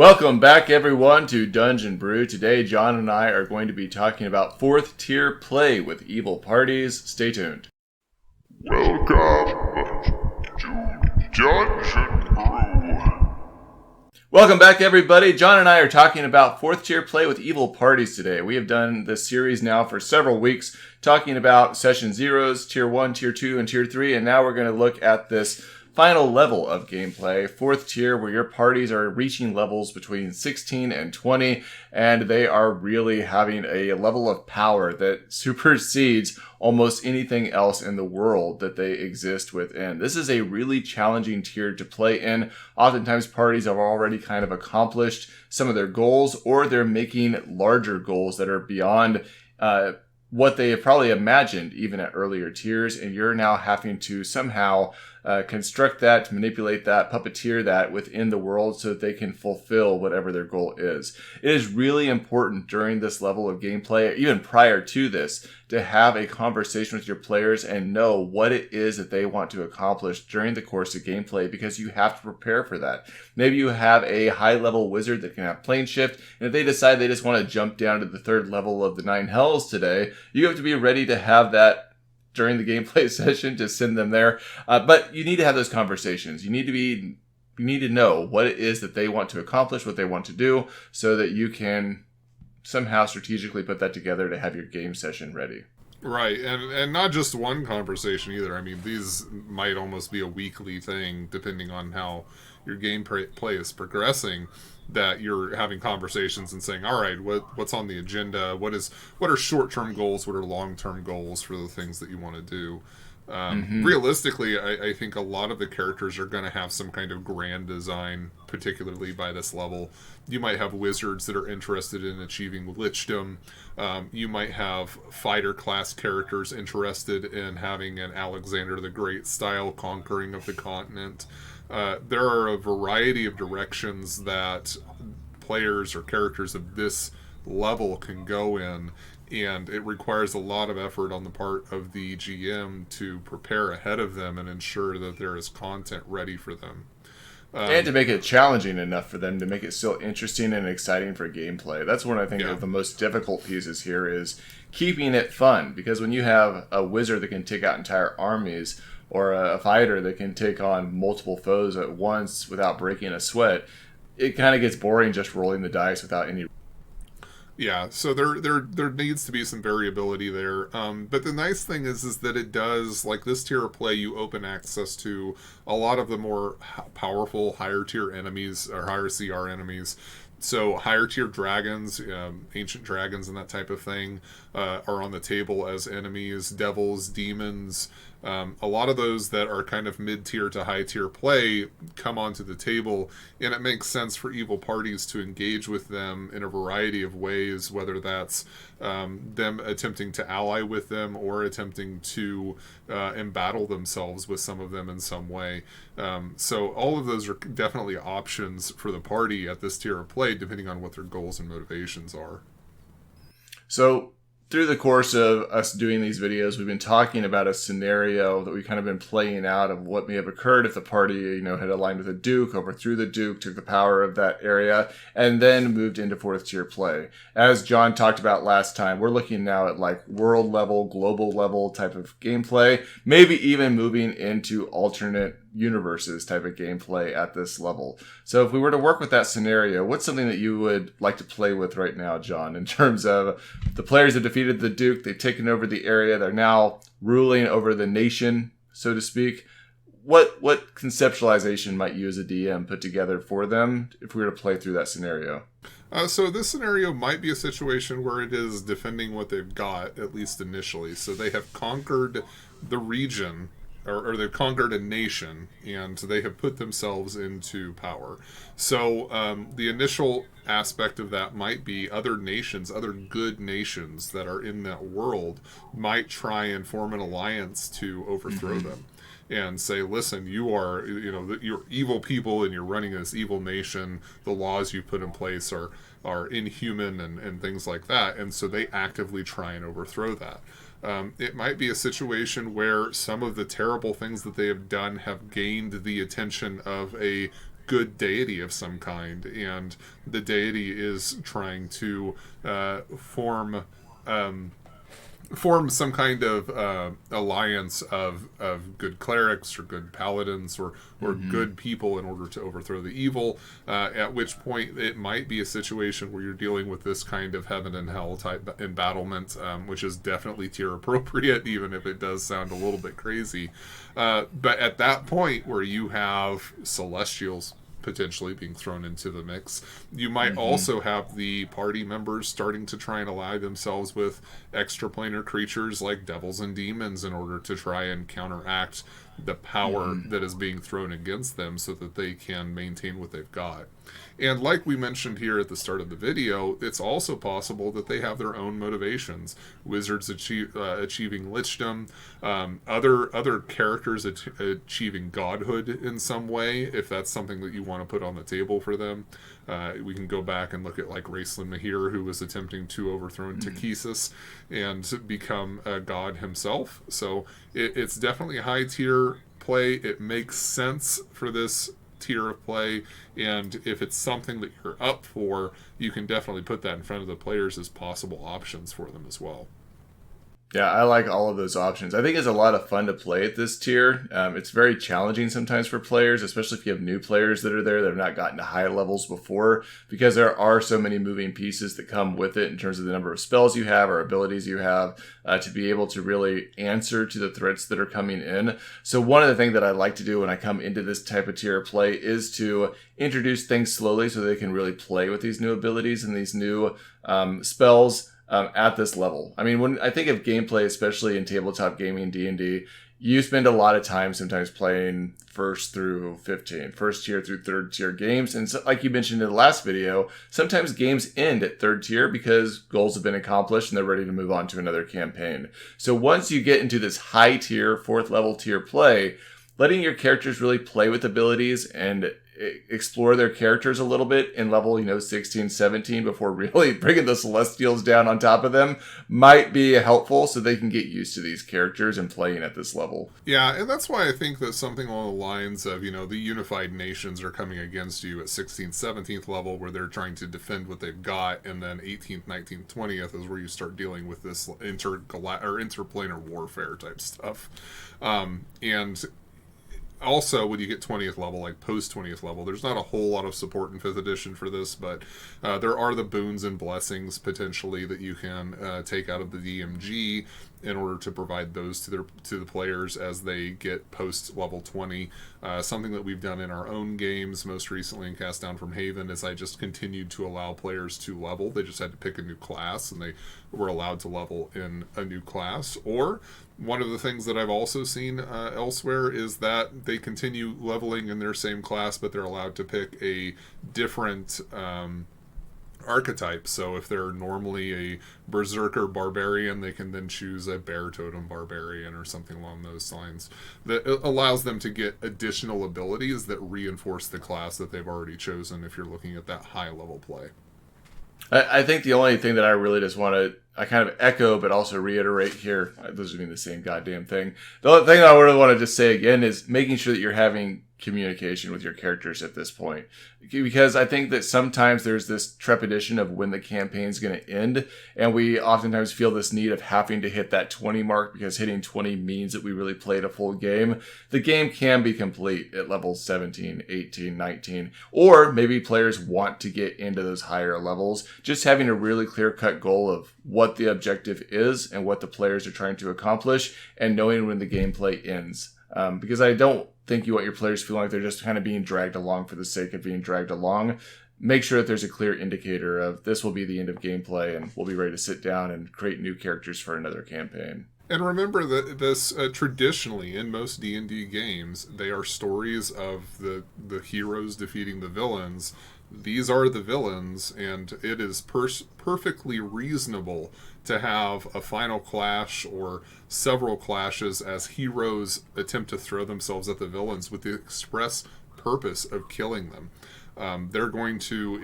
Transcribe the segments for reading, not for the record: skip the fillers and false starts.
Welcome back, everyone, to Dungeon Brew. Today, John and I are going to be talking about 4th tier play with evil parties. Stay tuned. Welcome to Dungeon Brew. Welcome back, everybody. John and I are talking about 4th tier play with evil parties today. We have done this series now for several weeks, talking about Session Zeros, Tier 1, Tier 2, and Tier 3, and now we're going to look at this final level of gameplay, 4th tier, where your parties are reaching levels between 16 and 20, and they are really having a level of power that supersedes almost anything else in the world that they exist within. This is a really challenging tier to play in. Oftentimes parties have already kind of accomplished some of their goals, or they're making larger goals that are beyond what they have probably imagined even at earlier tiers, and you're now having to somehow construct that, manipulate that, puppeteer that within the world so that they can fulfill whatever their goal is. It is really important during this level of gameplay, even prior to this, to have a conversation with your players and know what it is that they want to accomplish during the course of gameplay, because you have to prepare for that. Maybe you have a high-level wizard that can have plane shift, and if they decide they just want to jump down to the 3rd level of the 9 hells today, you have to be ready to have that during the gameplay session to send them there. But you need to have those conversations. You need to know what it is that they want to accomplish, what they want to do, so that you can somehow strategically put that together to have your game session ready. Right, and not just one conversation either. I mean, these might almost be a weekly thing, depending on how your gameplay is progressing, that you're having conversations and saying, all right, what's on the agenda? What are short-term goals? What are long-term goals for the things that you want to do? Realistically, I think a lot of the characters are going to have some kind of grand design, particularly by this level. You might have wizards that are interested in achieving lichdom. You might have fighter class characters interested in having an Alexander the Great style conquering of the continent. There are a variety of directions that players or characters of this level can go in, and it requires a lot of effort on the part of the GM to prepare ahead of them and ensure that there is content ready for them. And to make it challenging enough for them to make it still interesting and exciting for gameplay. That's one I think of the most difficult pieces here, is keeping it fun. Because when you have a wizard that can take out entire armies, or a fighter that can take on multiple foes at once without breaking a sweat, it kind of gets boring just rolling the dice without any. Yeah, so there needs to be some variability there. But the nice thing is that it does, like this tier of play, you open access to a lot of the more powerful higher tier enemies, or higher CR enemies. So higher tier dragons, ancient dragons and that type of thing are on the table as enemies. Devils, demons, a lot of those that are kind of mid-tier to high-tier play come onto the table, and it makes sense for evil parties to engage with them in a variety of ways, whether that's them attempting to ally with them or attempting to embattle themselves with some of them in some way. So all of those are definitely options for the party at this tier of play, depending on what their goals and motivations are. So through the course of us doing these videos, we've been talking about a scenario that we've kind of been playing out of what may have occurred if the party, had aligned with a duke, overthrew the duke, took the power of that area, and then moved into 4th tier play. As John talked about last time, we're looking now at like world level, global level type of gameplay, maybe even moving into alternate universes type of gameplay at this level. So if we were to work with that scenario, what's something that you would like to play with right now, John, in terms of the players have defeated the Duke, they've taken over the area, they're now ruling over the nation, so to speak. What conceptualization might you as a DM put together for them if we were to play through that scenario? So this scenario might be a situation where it is defending what they've got, at least initially. So they have conquered the region, or they've conquered a nation, and they have put themselves into power. So the initial aspect of that might be other nations, other good nations that are in that world might try and form an alliance to overthrow them. And say, listen, you're evil people and you're running this evil nation. The laws you put in place are inhuman and things like that. And so they actively try and overthrow that. It might be a situation where some of the terrible things that they have done have gained the attention of a good deity of some kind, and the deity is trying to form some kind of alliance of good clerics or good paladins or good people in order to overthrow the evil, at which point it might be a situation where you're dealing with this kind of heaven and hell type embattlement, which is definitely tier appropriate, even if it does sound a little bit crazy. But at that point where you have celestials potentially being thrown into the mix, you might also have the party members starting to try and ally themselves with extraplanar creatures like devils and demons in order to try and counteract the power that is being thrown against them so that they can maintain what they've got. And like we mentioned here at the start of the video, it's also possible that they have their own motivations. Wizards achieving lichdom, other characters achieving godhood in some way, if that's something that you want to put on the table for them. We can go back and look at like Raistlin Mahir, who was attempting to overthrow Takesis and become a god himself. So it's definitely a high tier play. It makes sense for this tier of play, and if it's something that you're up for, you can definitely put that in front of the players as possible options for them as well. Yeah, I like all of those options. I think it's a lot of fun to play at this tier. It's very challenging sometimes for players, especially if you have new players that are there that have not gotten to high levels before, because there are so many moving pieces that come with it in terms of the number of spells you have or abilities you have to be able to really answer to the threats that are coming in. So one of the things that I like to do when I come into this type of tier of play is to introduce things slowly so they can really play with these new abilities and these new spells at this level. I mean, when I think of gameplay, especially in tabletop gaming, D&D, you spend a lot of time sometimes playing first through 15, first tier through third tier games. And so, like you mentioned in the last video, sometimes games end at third tier because goals have been accomplished and they're ready to move on to another campaign. So once you get into this high tier, fourth level tier play, letting your characters really play with abilities and explore their characters a little bit in level, 16, 17 before really bringing the Celestials down on top of them might be helpful so they can get used to these characters and playing at this level. Yeah, and that's why I think that something along the lines of, the unified nations are coming against you at 16th, 17th level where they're trying to defend what they've got, and then 18th, 19th, 20th is where you start dealing with this interplanar warfare type stuff. And also, when you get 20th level, like post 20th level, there's not a whole lot of support in 5th edition for this, but there are the boons and blessings potentially that you can take out of the DMG in order to provide those to the players as they get post level 20. Something that we've done in our own games, most recently in Cast Down from Haven, is I just continued to allow players to level. They just had to pick a new class, and they were allowed to level in a new class. Or one of the things that I've also seen elsewhere is that they continue leveling in their same class, but they're allowed to pick a different archetype. So if they're normally a berserker barbarian, they can then choose a bear totem barbarian or something along those lines. That allows them to get additional abilities that reinforce the class that they've already chosen if you're looking at that high level play. I think the only thing that I really just want to kind of echo but also reiterate here, those are being the same goddamn thing. The only thing I really want to just say again is making sure that you're having communication with your characters at this point, because I think that sometimes there's this trepidation of when the campaign's going to end, and we oftentimes feel this need of having to hit that 20 mark because hitting 20 means that we really played a full game. The game can be complete at level 17, 18, 19, or maybe players want to get into those higher levels. Just having a really clear-cut goal of what the objective is and what the players are trying to accomplish, and knowing when the gameplay ends. Because I don't think you want your players feeling like they're just kind of being dragged along for the sake of being dragged along. Make sure that there's a clear indicator of this will be the end of gameplay and we'll be ready to sit down and create new characters for another campaign. And remember that this traditionally in most D&D games, they are stories of the heroes defeating the villains. These are the villains, and it is perfectly reasonable to have a final clash or several clashes as heroes attempt to throw themselves at the villains with the express purpose of killing them. They're going to,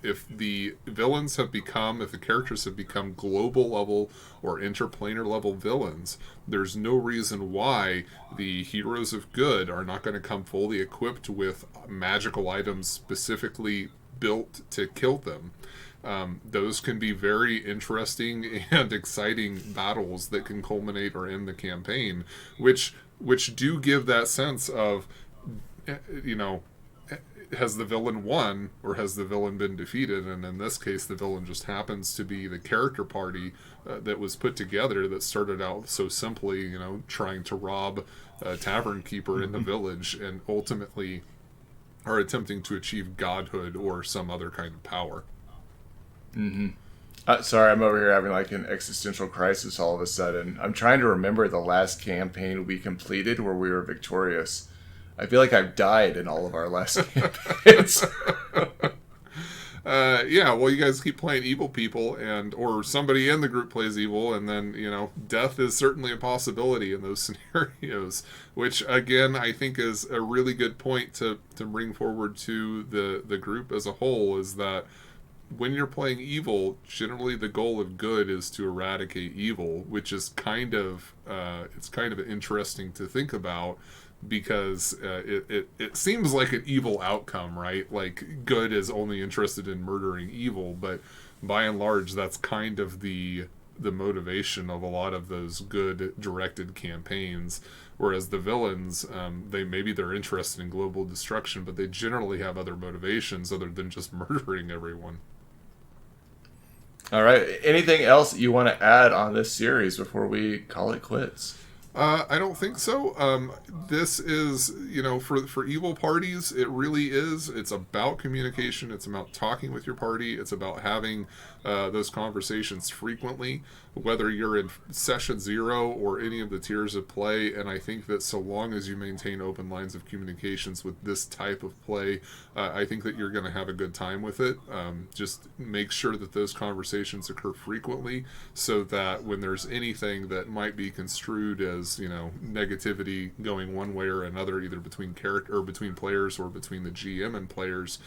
if the villains have become, if the characters have become global level or interplanar level villains, there's no reason why the heroes of good are not going to come fully equipped with magical items specifically built to kill them. Those can be very interesting and exciting battles that can culminate or end the campaign, which do give that sense of, has the villain won or has the villain been defeated? And in this case, the villain just happens to be the character party that was put together that started out so simply, trying to rob a tavern keeper in the village and ultimately are attempting to achieve godhood or some other kind of power. Sorry, I'm over here having like an existential crisis all of a sudden. I'm trying to remember the last campaign we completed where we were victorious. I feel like I've died in all of our last campaigns. Yeah, well, you guys keep playing evil people, or somebody in the group plays evil, and then, death is certainly a possibility in those scenarios, which, again, I think is a really good point to bring forward to the group as a whole, is that when you're playing evil, generally the goal of good is to eradicate evil, which is kind of interesting to think about, because it seems like an evil outcome, right? Like, good is only interested in murdering evil, but by and large, that's kind of the motivation of a lot of those good directed campaigns. Whereas the villains, they're interested in global destruction, but they generally have other motivations other than just murdering everyone. All right. Anything else you want to add on this series before we call it quits? I don't think so. This is, for evil parties, it really is. It's about communication. It's about talking with your party. It's about having those conversations frequently, whether you're in session 0 or any of the tiers of play. And I think that so long as you maintain open lines of communications with this type of play, I think that you're going to have a good time with it. Just make sure that those conversations occur frequently, so that when there's anything that might be construed as negativity going one way or another, either between between players or between the GM and players,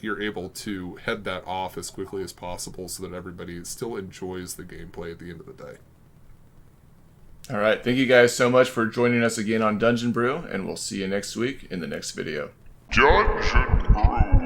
you're able to head that off as quickly as possible, so that everybody still enjoys the gameplay at the end of the day. All right. Thank you guys so much for joining us again on Dungeon Brew, and we'll see you next week in the next video. Dungeon Brew.